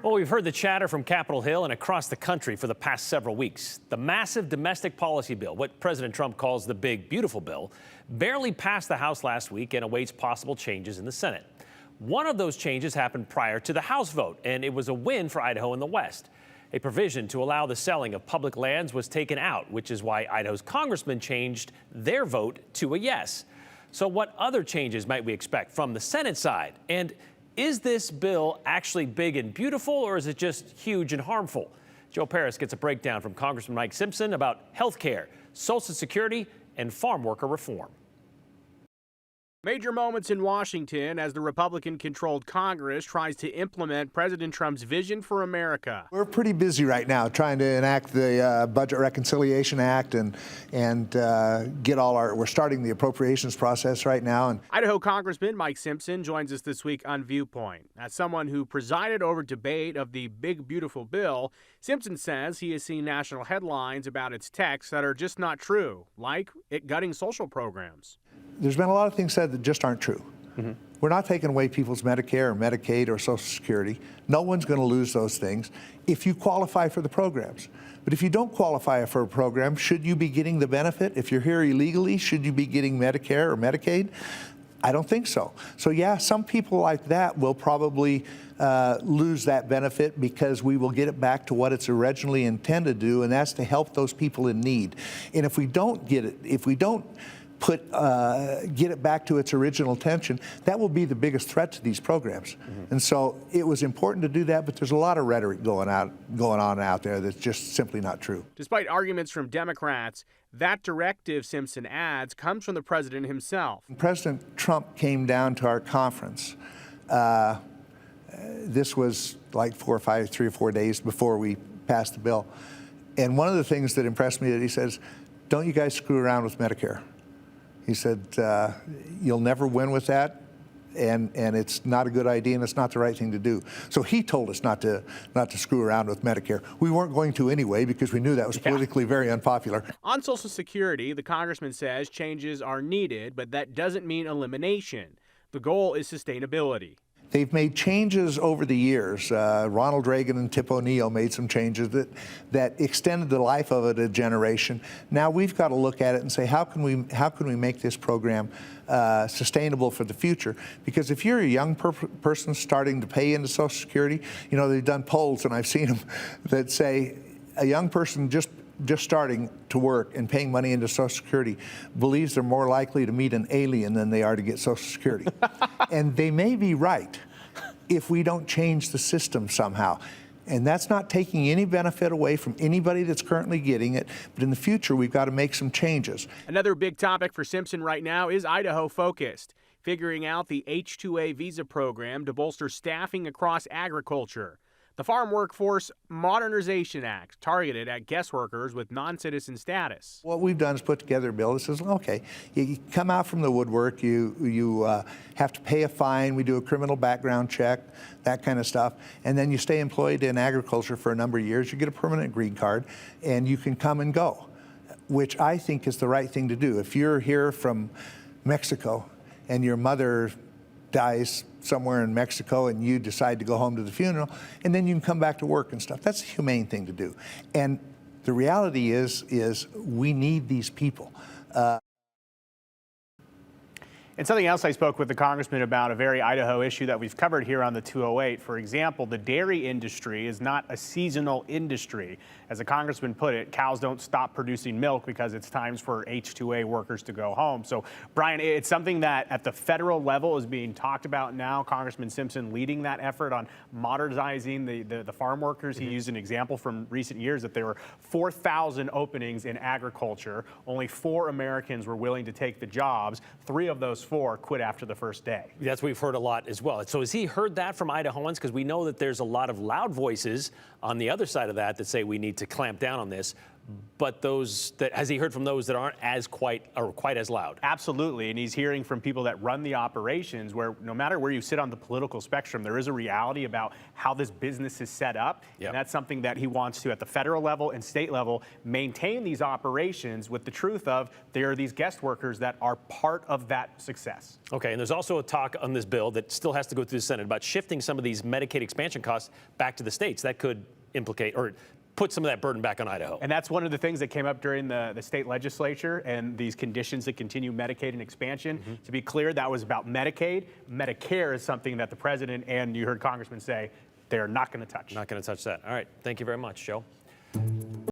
Well, we've heard the chatter from Capitol Hill and across the country for the past several weeks. The massive domestic policy bill, what President Trump calls the big, beautiful bill, barely passed the House last week and awaits possible changes in the Senate. One of those changes happened prior to the House vote, and it was a win for Idaho in the West. A provision to allow the selling of public lands was taken out, which is why Idaho's congressman changed their vote to a yes. So what other changes might we expect from the Senate side? And is this bill actually big and beautiful, or is it just huge and harmful? Joe Paris gets a breakdown from Congressman Mike Simpson about health care, Social Security, and farm worker reform. Major moments in Washington as the Republican-controlled Congress tries to implement President Trump's vision for America. We're pretty busy right now trying to enact the Budget Reconciliation Act and get all our, we're starting the appropriations process right now. And Idaho Congressman Mike Simpson joins us this week on Viewpoint. As someone who presided over debate of the big, beautiful bill, Simpson says he has seen national headlines about its text that are just not true, like it gutting social programs. There's been a lot of things said that just aren't true. We're not taking away people's Medicare or Medicaid or Social Security. No one's going to lose those things if you qualify for the programs. But if you don't qualify for a program, should you be getting the benefit? If you're here illegally, should you be getting Medicare or Medicaid? I don't think so. So yeah, some people like that will probably lose that benefit because we will get it back to what it's originally intended to do, and that's to help those people in need. And if we don't get it, if we don't get it back to its original intention, that will be the biggest threat to these programs. And so it was important to do that, but there's a lot of rhetoric going on out there that's just simply not true. Despite arguments from Democrats, that directive, Simpson adds, comes from the president himself. When President Trump came down to our conference, this was like 3 or 4 days before we passed the bill. And one of the things that impressed me that he says, don't you guys screw around with Medicare. He said, you'll never win with that, and it's not a good idea, and it's not the right thing to do. So he told us not to screw around with Medicare. We weren't going to anyway because we knew that was politically very unpopular. On Social Security, the congressman says changes are needed, but that doesn't mean elimination. The goal is sustainability. They've made changes over the years. Ronald Reagan and Tip O'Neill made some changes that extended the life of it a generation. Now we've got to look at it and say, how can we make this program sustainable for the future? Because if you're a young person starting to pay into Social Security, you know, they've done polls, and I've seen them, that say a young person just starting to work and paying money into Social Security believes they're more likely to meet an alien than they are to get Social Security. And they may be right if we don't change the system somehow. And that's not taking any benefit away from anybody that's currently getting it, but in the future we've got to make some changes. Another big topic for Simpson right now is Idaho focused, figuring out the H-2A visa program to bolster staffing across agriculture. The Farm Workforce Modernization Act, targeted at guest workers with non-citizen status. What we've done is put together a bill that says, okay, you come out from the woodwork, you have to pay a fine, we do a criminal background check, that kind of stuff, and then you stay employed in agriculture for a number of years, you get a permanent green card, and you can come and go, which I think is the right thing to do. If you're here from Mexico and your mother dies somewhere in Mexico and you decide to go home to the funeral, and then you can come back to work and stuff. That's a humane thing to do. And the reality is we need these people. And something else I spoke with the congressman about, a very Idaho issue that we've covered here on the 208. For example, the dairy industry is not a seasonal industry. As the congressman put it, cows don't stop producing milk because it's times for H-2A workers to go home. So, Brian, it's something that at the federal level is being talked about now. Congressman Simpson leading that effort on modernizing the farm workers. He used an example from recent years that there were 4,000 openings in agriculture. Only 4 Americans were willing to take the jobs. 3 of those 4 quit after the first day. That's what we've heard a lot as well. So has he heard that from Idahoans? Because we know that there's a lot of loud voices on the other side of that say we need to clamp down on this. but those that has he heard from those that aren't as quite as loud? Absolutely, and he's hearing from people that run the operations where no matter where you sit on the political spectrum, there is a reality about how this business is set up. Yep. And that's something that he wants to, at the federal level and state level, maintain these operations with the truth of there are these guest workers that are part of that success. Okay, and there's also a talk on this bill that still has to go through the Senate about shifting some of these Medicaid expansion costs back to the states. That could implicate or put some of that burden back on Idaho. And that's one of the things that came up during the state legislature and these conditions that continue Medicaid and expansion. To be clear, that was about Medicaid. Medicare is something that the president and you heard Congressman say they're not going to touch. Not going to touch that. All right, thank you very much, Joe.